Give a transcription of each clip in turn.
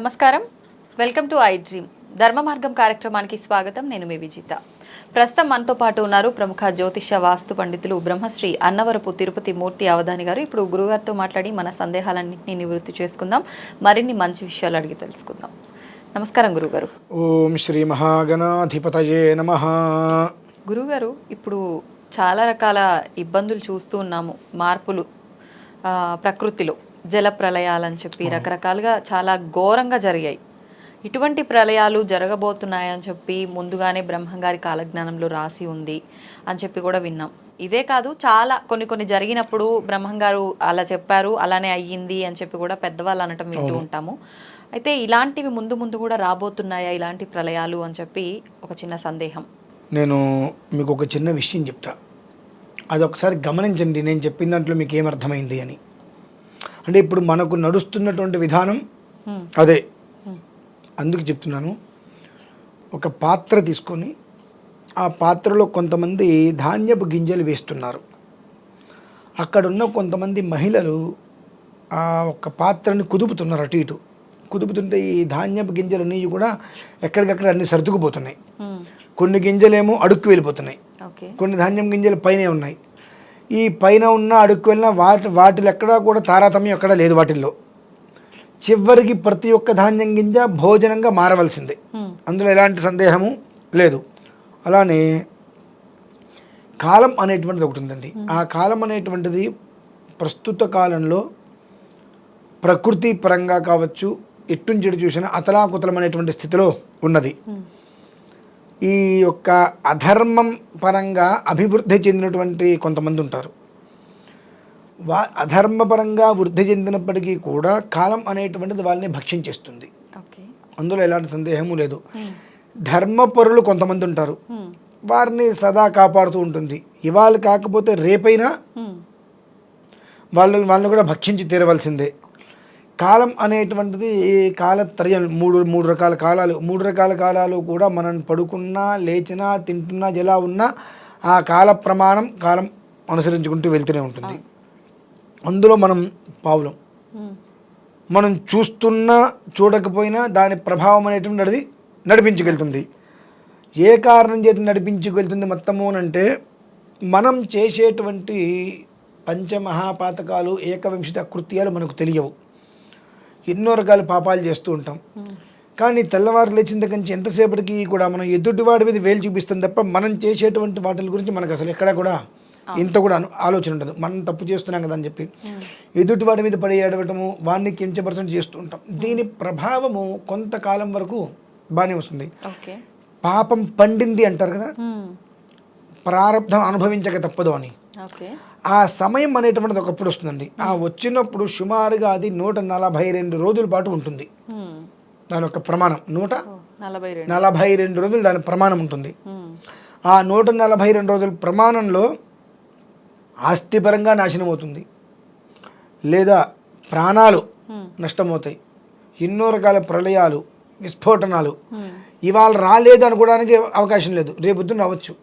నమస్కారం, welcome to I dream. ధర్మ మార్గం కార్యక్రమానికి స్వాగతం. నేను మీ విజిత. ప్రస్తుతం మనతో పాటు ఉన్నారు ప్రముఖ జ్యోతిష వాస్తు పండితులు బ్రహ్మశ్రీ అన్నవరపు తిరుపతి మూర్తి అవధాని గారు. ఇప్పుడు గురుగారితో మాట్లాడి మన సందేహాలన్నింటినీ నివృత్తి చేసుకుందాం, మరిన్ని మంచి విషయాలు అడిగి తెలుసుకుందాం. నమస్కారం గురుగారు. ఓం శ్రీ మహాగణాధిపతయే నమః. గురుగారు, ఇప్పుడు చాలా రకాల ఇబ్బందులు చూస్తూ ఉన్నాము. మార్పులు ప్రకృతిలో, జల ప్రళయాలని చెప్పి రకరకాలుగా చాలా ఘోరంగా జరిగాయి. ఇటువంటి ప్రళయాలు జరగబోతున్నాయని చెప్పి ముందుగానే బ్రహ్మంగారి కాలజ్ఞానంలో రాసి ఉంది అని చెప్పి కూడా విన్నాం. ఇదే కాదు, చాలా కొన్ని జరిగినప్పుడు బ్రహ్మంగారు అలా చెప్పారు, అలానే అయ్యింది అని చెప్పి కూడా పెద్దవాళ్ళు అనటం వింటూ ఉంటాము. అయితే ఇలాంటివి ముందు కూడా రాబోతున్నాయా ఇలాంటి ప్రళయాలు అని చెప్పి ఒక చిన్న సందేహం. నేను మీకు ఒక చిన్న విషయం చెప్తా, అది ఒకసారి గమనించండి. నేను చెప్పిన దాంట్లో మీకు ఏమర్థమైంది అని. అంటే ఇప్పుడు మనకు నడుస్తున్నటువంటి విధానం అదే, అందుకు చెప్తున్నాను. ఒక పాత్ర తీసుకొని ఆ పాత్రలో కొంతమంది ధాన్యపు గింజలు వేస్తున్నారు. అక్కడున్న కొంతమంది మహిళలు ఆ ఒక పాత్రని కుదుపుతున్నారు, అటు ఇటు కుదుపుతుంటే ఈ ధాన్యపు గింజలన్నీ కూడా ఎక్కడికక్కడ అన్ని సర్దుకుపోతున్నాయి. కొన్ని గింజలేమో అడుక్కు వెళ్ళిపోతున్నాయి, కొన్ని ధాన్యం గింజలు పైనే ఉన్నాయి. ఈ పైన ఉన్న అడుక్కు వెళ్ళిన వాటిలో ఎక్కడా కూడా తారతమ్యం ఎక్కడా లేదు. వాటిల్లో చివరికి ప్రతి ఒక్క ధాన్యం గింజ భోజనంగా మారవలసిందే, అందులో ఎలాంటి సందేహము లేదు. అలానే కాలం అనేటువంటిది ఒకటి ఉందండి. ఆ కాలం అనేటువంటిది ప్రస్తుత కాలంలో ప్రకృతి పరంగా కావచ్చు, ఎట్టుంచెడు చూసిన అతలాకుతలం అనేటువంటి స్థితిలో ఉన్నది. ఈ యొక్క అధర్మం పరంగా అభివృద్ధి చెందినటువంటి కొంతమంది ఉంటారు. అధర్మపరంగా వృద్ధి చెందినప్పటికీ కూడా కాలం అనేటువంటిది వాళ్ళని భక్షించేస్తుంది, అందులో ఎలాంటి సందేహము లేదు. ధర్మపరులు కొంతమంది ఉంటారు, వారిని సదా కాపాడుతూ ఉంటుంది. ఇవాళ కాకపోతే రేపైనా వాళ్ళని కూడా భక్షించి తీరవలసిందే. కాలం అనేటువంటిది కాలత్రయం, మూడు రకాల కాలాలు. మూడు రకాల కాలాలు కూడా మనం పడుకున్నా, లేచినా, తింటున్నా, ఎలా ఉన్నా ఆ కాల ప్రమాణం కాలం అనుసరించుకుంటూ వెళ్తూనే ఉంటుంది. అందులో మనం పావులం. మనం చూస్తున్నా చూడకపోయినా దాని ప్రభావం అనేటువంటిది నడిపించుకెళ్తుంది. ఏ కారణం చేత నడిపించుకెళ్తుంది మొత్తము అంటే, మనం చేసేటువంటి పంచమహాపాతకాలు, ఏకవింశతి అకృత్యాలు మనకు తెలియవు. ఎన్నో రకాల పాపాలు చేస్తూ ఉంటాం. కానీ తెల్లవారు లేచిన దగ్గర నుంచి ఎంతసేపటికి కూడా మనం ఎదుటివాడి మీద వేలు చూపిస్తాం తప్ప మనం చేసేటువంటి వాటి గురించి మనకు అసలు ఎక్కడా కూడా ఇంత కూడా ఆలోచన ఉండదు. మనం తప్పు చేస్తున్నాం కదా అని చెప్పి ఎదుటివాడి మీద పడి ఏడవటము, వాడిని కించపర్సెంట్ చేస్తూ ఉంటాం. దీని ప్రభావము కొంతకాలం వరకు బాగానే వస్తుంది. పాపం పండింది అంటారు కదా, ప్రారంధం అనుభవించక తప్పదు అని. ఆ సమయం అనేటువంటిది ఒకప్పుడు వస్తుందండి. ఆ వచ్చినప్పుడు సుమారుగా అది 142 రోజుల పాటు ఉంటుంది. దాని యొక్క ప్రమాణం 142 రోజులు దాని ప్రమాణం ఉంటుంది. ఆ 142 రోజుల ప్రమాణంలో ఆస్తిపరంగా నాశనం అవుతుంది, లేదా ప్రాణాలు నష్టమవుతాయి. ఎన్నో రకాల ప్రళయాలు, విస్ఫోటనాలు. ఇవాళ రాలేదు అనుకోవడానికి అవకాశం లేదు, రేపొద్దున రావచ్చు.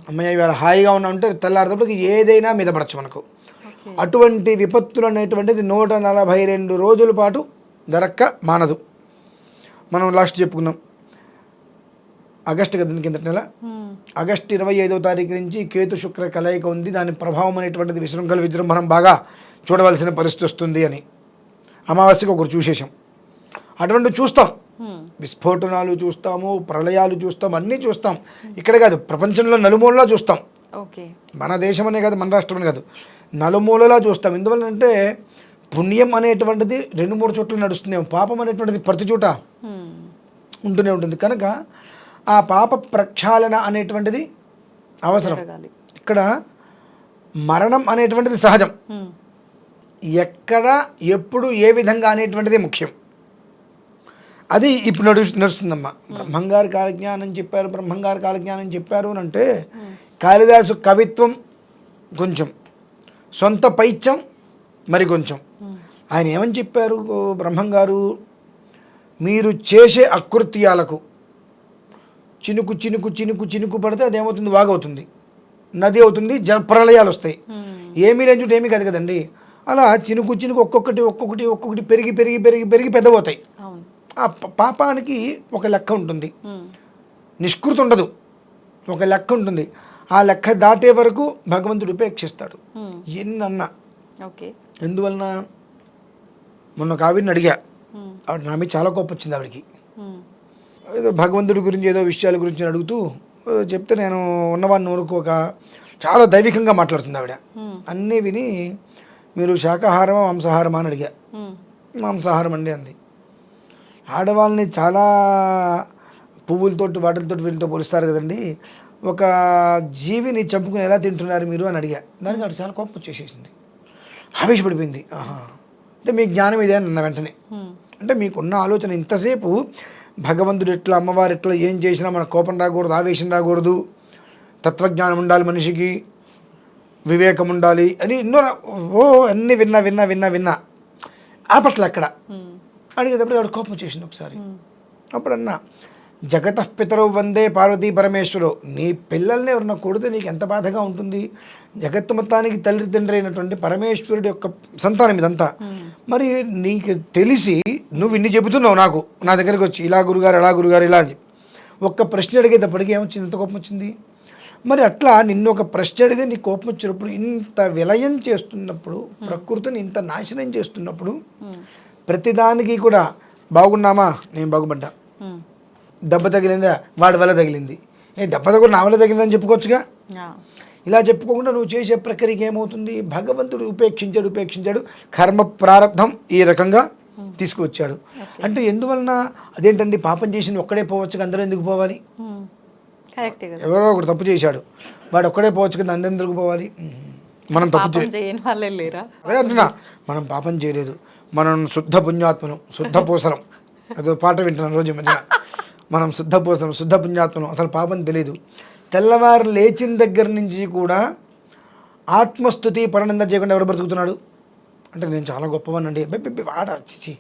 అమ్మాయి ఇవాళ హాయిగా ఉన్నామంటే తెల్లారేటప్పటికి ఏదైనా మీద పడచ్చు మనకు. అటువంటి విపత్తులు అనేటువంటిది 142 రోజుల పాటు జరక్క మానదు. మనం లాస్ట్ చెప్పుకున్నాం ఆగస్టు కదా, కిందటి నెల ఆగస్టు 25వ తారీఖు నుంచి కేతు శుక్ర కలయిక ఉంది. దాని ప్రభావం అనేటువంటిది విశృంఖల విజృంభణం బాగా చూడవలసిన పరిస్థితి వస్తుంది అని అమావాస్యకు ఒకరు చూసేసాం. అటువంటి చూస్తాం, విస్ఫోటనాలు చూస్తాము, ప్రళయాలు చూస్తాం, అన్నీ చూస్తాం. ఇక్కడ కాదు, ప్రపంచంలో నలుమూలలా చూస్తాం. మన దేశం అనే కాదు, మన రాష్ట్రం అనే కాదు, నలుమూలలా చూస్తాం. ఎందువల్లంటే పుణ్యం అనేటువంటిది 2-3 చోట్ల నడుస్తుంది, పాపం అనేటువంటిది ప్రతి చోట ఉంటూనే ఉంటుంది. కనుక ఆ పాప ప్రక్షాళన అనేటువంటిది అవసరం. ఇక్కడ మరణం అనేటువంటిది సహజం, ఎక్కడ ఎప్పుడు ఏ విధంగా అనేటువంటిది ముఖ్యం. అది ఇప్పుడు నడుస్తుందమ్మా. బ్రహ్మంగారి కాలజ్ఞానం చెప్పారు, బ్రహ్మంగారి కాలజ్ఞానం చెప్పారు అని అంటే, కాళిదాసు కవిత్వం కొంచెం, సొంత పైత్యం మరి కొంచెం. ఆయన ఏమని చెప్పారు బ్రహ్మంగారు? మీరు చేసే అకృత్యాలకు చినుకు చినుకు చినుకు చినుకు పడితే అదేమవుతుంది? వాగవుతుంది, నది అవుతుంది, ప్రళయాలు వస్తాయి. ఏమీ లేని ఏమీ కాదు కదండి. అలా చినుకు చినుకు ఒక్కొక్కటి ఒక్కొక్కటి ఒక్కొక్కటి పెరిగి పెరిగి పెరిగి పెరిగి పెద్దబోతాయి. ఆ పాపానికి ఒక లెక్క ఉంటుంది, ఉమ్, నిష్కృతి ఉండదు, ఒక లెక్క ఉంటుంది. ఆ లెక్క దాటే వరకు భగవంతుడు ఉపేక్షిస్తాడు ఉమ్, ఎన్నన్నా. ఓకే. ఎందువలన మొన్న ఒక ఆవిడని అడిగా, ఉమ్, ఆవిడ నా మీద చాలా కోపం వచ్చింది ఆవిడకి. ఉమ్, ఏదో భగవంతుడి గురించి ఏదో విషయాల గురించి అడుగుతూ చెప్తే నేను ఉన్నవాడిని ఊరుకోక చాలా దైవికంగా మాట్లాడుతుంది ఆవిడ. ఉమ్, అన్నీ విని మీరు శాకాహారమా మాంసాహారమా అని అడిగా. ఉమ్, మాంసాహారం అండి అంది. ఆడవాళ్ళని చాలా పువ్వులతోటి వాటితో వీటితో పోలుస్తారు కదండి, ఒక జీవిని చంపుకుని ఎలా తింటున్నారు మీరు అని అడిగా. దానికి ఆవిడ చాలా కోపం వచ్చేసేసింది, ఆవేశపడిపోయింది. ఆహా, అంటే మీ జ్ఞానం ఇదే అన్న వెంటనే. ఉమ్, అంటే మీకున్న ఆలోచన ఇంతసేపు భగవంతుడు ఎట్లా, అమ్మవారు ఎట్లా, ఏం చేసినా మన కోపం రాకూడదు, ఆవేశం రాకూడదు, తత్వజ్ఞానం ఉండాలి, మనిషికి వివేకం ఉండాలి అని ఎన్నో అన్నీ విన్నా విన్నా విన్నా విన్నా ఆ పట్ల ఎక్కడ ఉమ్, అడిగేటప్పుడు ఆవిడ కోపం వచ్చేసింది ఒకసారి. ఉమ్, అప్పుడు అన్నా, జగతః పితరౌ వందే పార్వతీ పరమేశ్వరు, నీ పిల్లల్ని ఎవరన్నా కొడితే నీకు ఎంత బాధగా ఉంటుంది. జగత్తు మొత్తానికి తండ్రి అయినటువంటి పరమేశ్వరుడు యొక్క సంతానం ఇదంతా. మరి నీకు తెలిసి నువ్వు ఇన్ని చెబుతున్నావు నాకు, నా దగ్గరికి వచ్చి ఇలా గురుగారు అలా గురుగారు ఇలా అని చెప్పి ఒక్క ప్రశ్న అడిగేటప్పటికి ఏమొచ్చింది, ఎంత కోపం వచ్చింది. మరి అట్లా నిన్ను ఒక ప్రశ్న అడిగితే నీ కోపం వచ్చినప్పుడు, ఇంత విలయం చేస్తున్నప్పుడు, ప్రకృతిని ఇంత నాశనం చేస్తున్నప్పుడు, ప్రతిదానికి కూడా బాగున్నామా, నేను బాగుపడ్డా, ఉమ్, దెబ్బ తగిలిందా వాడి వల్ల తగిలింది, దెబ్బ తగిలి నా వల్ల తగిలిందని చెప్పుకోవచ్చుగా. ఆ, ఇలా చెప్పుకోకుండా నువ్వు చేసే ప్రక్రియకి ఏమవుతుంది, భగవంతుడు ఉపేక్షించాడు, కర్మ ప్రారంధం ఈ రకంగా తీసుకువచ్చాడు. అంటే ఎందువలన, అదేంటండి పాపం చేసిన ఒక్కడే పోవచ్చు, అందరూ ఎందుకు పోవాలి, ఉమ్, కరెక్టే కదా. ఎవరో ఒకడు తప్పు చేశాడు, వాడు ఒక్కడే పోవచ్చు కదా, అందరూ ఎందుకు పోవాలి. మనం తప్పు పాపం చేయని వాళ్ళే లేరా? అదే అంటున్నా, మనం పాపం చేయలేదు, మనం శుద్ధ పుణ్యాత్మనం, శుద్ధ పూసలం. అదో పాట వింటున్నాను రోజు మధ్యన, మనం శుద్ధ పూసలం, శుద్ధ పుణ్యాత్మనం, అసలు పాపం తెలియదు. తెల్లవారు లేచిన దగ్గర నుంచి కూడా ఆత్మస్థుతి పరనింద చేయకుండా ఎవరు బ్రతుకుతున్నాడు అంటే, నేను చాలా గొప్పవానండి, వాడ చిచి,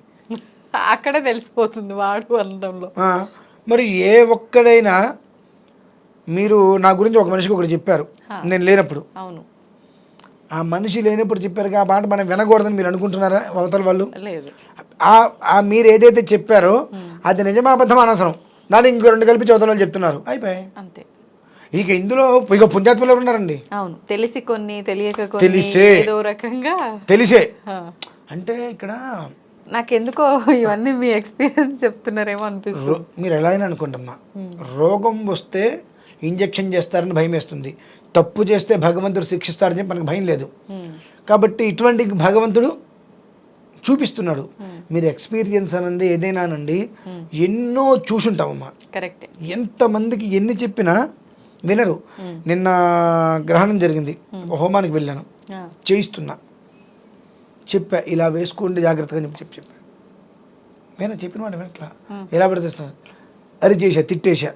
అక్కడే తెలిసిపోతుంది వాడు అనడంలో. మరి ఏ ఒక్కడైనా, మీరు నా గురించి ఒక మనిషికి ఒకటి చెప్పారు నేను లేనప్పుడు, అవును, ఆ మనిషి లేనప్పుడు చెప్పారు ఆ మాట మనం వినకూడదని మీరు అనుకుంటున్నారా అవతల వాళ్ళు? లేదు. మీరు ఏదైతే చెప్పారో అది నిజమాబద్ధం అనవసరం, దాన్ని ఇంకో రెండు కలిపి అవతల వాళ్ళు చెప్తున్నారు, అయిపోయాయి అంతే. ఇక ఇందులో ఇక పుణ్యాత్ములు ఎవరు ఉన్నారండి? అవును, తెలిసి కొన్ని, తెలియక కొన్ని, తెలిసే, ఏదో రకంగా తెలిసే. ఆ. అంటే ఇక్కడ నాకెందుకో ఇవన్నీ మీ ఎక్స్పీరియన్స్ చెప్తున్నారేమో అనిపిస్తుంది. మీరు ఎలా అయినా అనుకుంటమ్మా, రోగం వస్తే ఇంజెక్షన్ చేస్తారని భయం వేస్తుంది, తప్పు చేస్తే భగవంతుడు శిక్షిస్తారని చెప్పి మనకు భయం లేదు. కాబట్టి ఇటువంటి భగవంతుడు చూపిస్తున్నాడు. మీరు ఎక్స్పీరియన్స్ అనండి ఏదైనానండి, ఎన్నో చూసుంటామమ్మా. కరెక్ట్. ఎంతమందికి ఎన్ని చెప్పినా వినరు. నిన్న గ్రహణం జరిగింది, హోమానికి వెళ్ళాను, చేయిస్తున్నా, చెప్పా ఇలా వేసుకోండి జాగ్రత్తగా చెప్పా, నేను చెప్పిన మాట వినట్లా, ఎలా పడితేస్తున్నా, అరి చేసా, తిట్టేశా,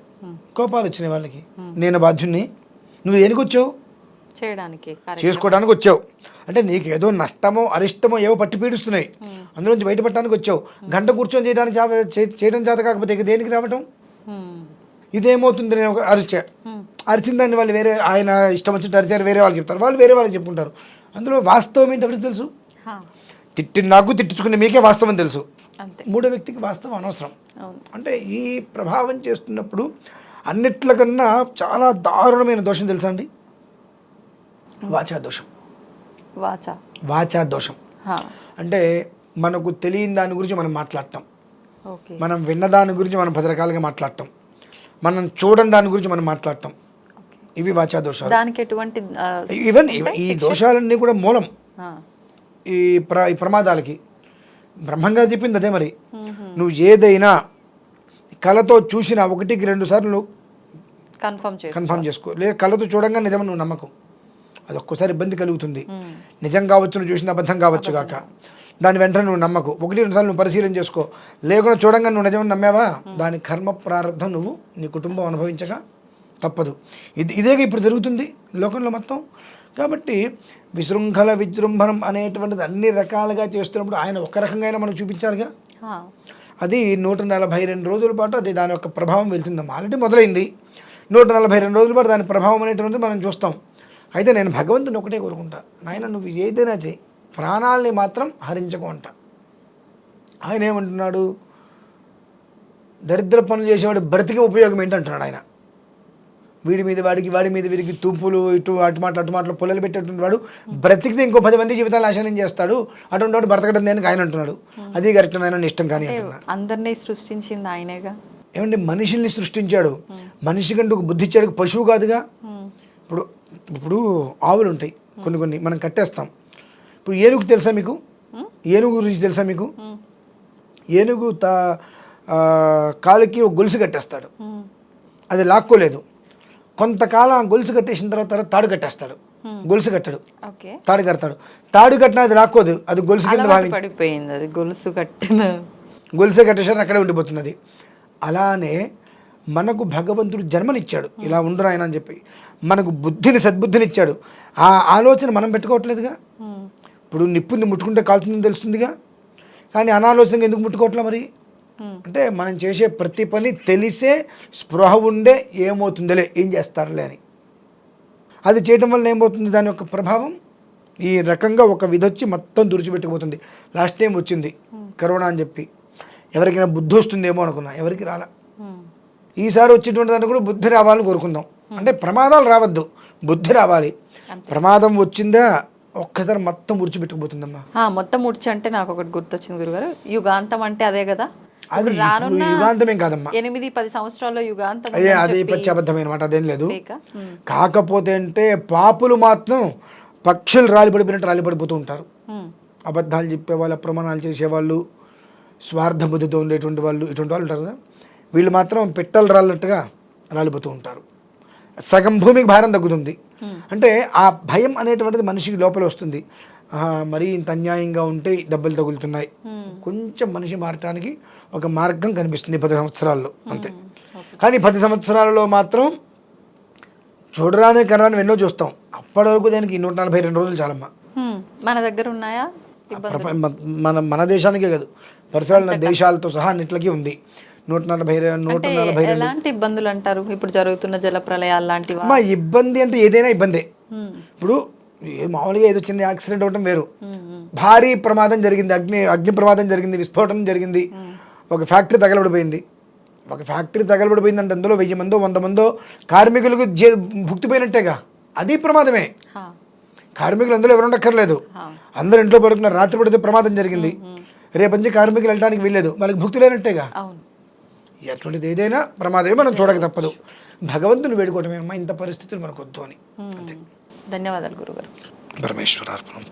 కోపాలు వచ్చినాయి వాళ్ళకి. నేను బాధ్యుని, నువ్వు దేనికి వచ్చావు, చేయడానికి, చేసుకోవడానికి వచ్చావు. అంటే నీకు ఏదో నష్టమో అరిష్టమో ఏవో పట్టి పీడిస్తున్నాయి, అందులోంచి బయటపడటానికి వచ్చావు. గంట కూర్చొని చేయడం చేత కాకపోతే ఇక దేనికి రావటం, ఇదేమవుతుంది. నేను ఒక అరిచిన దాన్ని వాళ్ళు వేరే, ఆయన ఇష్టం వచ్చినట్టు అరిచారు వేరే వాళ్ళకి చెప్తారు, వాళ్ళు వేరే వాళ్ళకి చెప్పుకుంటారు. అందులో వాస్తవం ఏంటి ఎవరికి తెలుసు? తిట్టి నాకు తిట్టించుకునే మీకే వాస్తవం తెలుసు, మూడో వ్యక్తికి వాస్తవం అనవసరం. అంటే ఈ ప్రభావం చేస్తున్నప్పుడు అన్నిట్లకన్నా చాలా దారుణమైన దోషం తెలుసా అండి, వాచా దోషం. వాచా దోషం అంటే మనకు తెలియని దాని గురించి మనం మాట్లాడటం, మనం విన్న దాని గురించి మనం 10 రకాలుగా మాట్లాడటం, మనం చూడని దాని గురించి మనం మాట్లాడటం, ఇవి వాచా దోషాలు. దానికి ఎటువంటి ఈవెన్ ఈ దోషాలన్నీ కూడా మూలం ఈ ప్రమాదాలకి. బ్రహ్మంగా చెప్పింది అదే. మరి నువ్వు ఏదైనా కళతో చూసినా 1కి 2 సార్లు నువ్వు కన్ఫర్మ్ చేసుకో, లేదా కళతో చూడంగా నిజం నువ్వు నమ్మకం, అది ఒక్కోసారి ఇబ్బంది కలుగుతుంది. నిజం కావచ్చు, నువ్వు చూసిన అబద్ధం కావచ్చు కాక, దాని వెంటనే నువ్వు నమ్మకు. 1-2 సార్లు నువ్వు పరిశీలన చేసుకో, లేకుండా చూడంగా నువ్వు నిజమని నమ్మావా, దాని కర్మ ప్రారంభం నువ్వు నీ కుటుంబం అనుభవించగా తప్పదు. ఇదేగా ఇప్పుడు జరుగుతుంది లోకంలో మొత్తం. కాబట్టి విశృంఖల విజృంభణం అనేటువంటిది అన్ని రకాలుగా చేస్తున్నప్పుడు ఆయన ఒక రకంగా అయినా మనం చూపించాలిగా. అది 142 రోజుల పాటు అది దాని యొక్క ప్రభావం వెళ్తుందమ్మా. ఆల్రెడీ మొదలైంది, 142 రోజుల పాటు దాని ప్రభావం అనేటువంటిది మనం చూస్తాం. అయితే నేను భగవంతుని ఒకటే కోరుకుంటా, నాయన నువ్వు ఏదైనా చేయి, ప్రాణాలని మాత్రం హరించకు అంట. ఆయన ఏమంటున్నాడు, దరిద్ర పనులు చేసేవాడు బ్రతికి ఉపయోగం ఏంటి అంటున్నాడు ఆయన. వీడి మీద వాడి మీద వీడికి తూపులు ఇటు అటు మాటలు పొల్లలు పెట్టేటువంటి వాడు బ్రతికితే ఇంకో 10 మంది జీవితాలు నాశనం చేస్తాడు, అటువంటి వాడు బ్రతకడం దేనికి ఆయన అంటున్నాడు. అది కరెక్ట్, ఆయన ఇష్టం కానీ అంటున్నాడు. అందరినీ సృష్టించింది ఆయనేగా. ఏమంటే మనిషిని సృష్టించాడు, మనిషి కంటూ ఒక బుద్ధి ఇచ్చాడు, పశువు కాదుగా. ఇప్పుడు ఆవులు ఉంటాయి కొన్ని మనం కట్టేస్తాం. ఇప్పుడు ఏనుగు తెలుసా మీకు? ఏనుగు గురించి తెలుసా మీకు? ఏనుగు కాలుకి ఒక గొలుసు కట్టేస్తాడు, అది లాక్కోలేదు. కొంతకాలం గొలుసు కట్టేసిన తర్వాత తాడు కట్టేస్తాడు, గొలుసు కట్టాడు, తాడు కడతాడు. తాడు కట్టిన అది లాక్కోదు, అది గొలుసు కింద పడిపోయింది. అది గొలుసే కట్టేసాడు, అక్కడే ఉండిపోతుంది. అలానే మనకు భగవంతుడు జన్మనిచ్చాడు, ఇలా ఉండరు ఆయన అని చెప్పి మనకు సద్బుద్ధిని ఇచ్చాడు. ఆ ఆలోచన మనం పెట్టుకోవట్లేదుగా. ఇప్పుడు నిప్పుని ముట్టుకుంటే కాలుతుందని తెలుస్తుందిగా, కానీ అనాలోచనగా ఎందుకు ముట్టుకోవట్లే మరి? అంటే మనం చేసే ప్రతి పని తెలిసే స్పృహ ఉండే ఏమవుతుందిలే, ఏం చేస్తారులే అని. అది చేయటం వల్ల ఏమవుతుంది, దాని యొక్క ప్రభావం ఈ రకంగా ఒక విధొచ్చి మొత్తం తుడిచిపెట్టుకుపోతుంది. లాస్ట్ టైం వచ్చింది కరోనా అని చెప్పి ఎవరికైనా బుద్ధి వస్తుందేమో అనుకున్నా, ఎవరికి రాలా. ఈసారి వచ్చేటువంటి దాన్ని కూడా బుద్ధి రావాలని కోరుకుందాం. అంటే ప్రమాదాలు రావద్దు, బుద్ధి రావాలి. ప్రమాదం వచ్చిందా ఒక్కసారి మొత్తం ఉడిచిపెట్టుకుపోతుందమ్మా. మొత్తం ఉడిచి అంటే నాకు ఒకటి గుర్తొచ్చింది గురుగారు, యుగాంతం అంటే అదే కదా. అది యుగాంతమేం కాదమ్మా, 8-10 సంవత్సరాల్లో యుగాంతం. అదే పచ్చి అబద్ధమైన మాట, అదేం లేదు. కాకపోతే అంటే పాపులు మాత్రం పక్షులు రాలిపడిపోయినట్టు రాలిపడిపోతూ ఉంటారు. అబద్ధాలు చెప్పేవాళ్ళు, అప్రమాణాలు చేసేవాళ్ళు, స్వార్థ బుద్ధితో ఉండేటువంటి వాళ్ళు, ఇటువంటి వాళ్ళు ఉంటారు కదా. వీళ్ళు మాత్రం పెట్టలు రాలినట్టుగా రాలిపోతూ ఉంటారు. సగం భూమికి భారం తగ్గుతుంది. అంటే ఆ భయం అనేటువంటిది మనిషికి లోపల వస్తుంది. మరీ ఇంత అన్యాయంగా ఉంటే దెబ్బలు తగులుతున్నాయి, కొంచెం మనిషి మారటానికి ఒక మార్గం కనిపిస్తుంది 10 సంవత్సరాల్లో అంతే. కానీ 10 సంవత్సరాలలో మాత్రం చూడరాని కరాని ఎన్నో చూస్తాం. అప్పటి వరకు దానికి 142 రోజులు చాలమ్మా. మన దగ్గర ఉన్నాయా? మన దేశానికే కాదు, పరిసరాల దేశాలతో సహా అన్నిట్లకి ఉంది 142. ఎలాంటి ఇబ్బందులు అంటారు ఇప్పుడు జరుగుతున్న జల ప్రళయాలు లాంటివి? మా ఇబ్బంది అంటే ఏదైనా ఇబ్బందే. ఇప్పుడు మామూలుగా ఏదో చిన్న యాక్సిడెంట్ అవ్వడం వేరు, భారీ ప్రమాదం జరిగింది, అగ్ని ప్రమాదం జరిగింది, విస్ఫోటనం జరిగింది, ఒక ఫ్యాక్టరీ తగలబడిపోయింది. అంటే అందులో 1000 మందో 100 మందో కార్మికులకు భుక్తిపోయినట్టేగా, అది ప్రమాదమే. కార్మికులు అందులో ఎవరు ఉండక్కర్లేదు, అందరు ఇంట్లో పడుకున్నారు. రాత్రి పడితే ప్రమాదం జరిగింది, రేపంచి కార్మికులు వెళ్ళడానికి వీల్లేదు, వాళ్ళకి భుక్తి లేనట్టేగా. ఎటువంటిది ఏదైనా ప్రమాదమే, మనం చూడక తప్పదు. భగవంతుని వేడుకోవటమే అమ్మా, ఇంత పరిస్థితులు మనకు వద్దు అని. ధన్యవాదాలు గురుగారు. పరమేశ్వరార్పణం.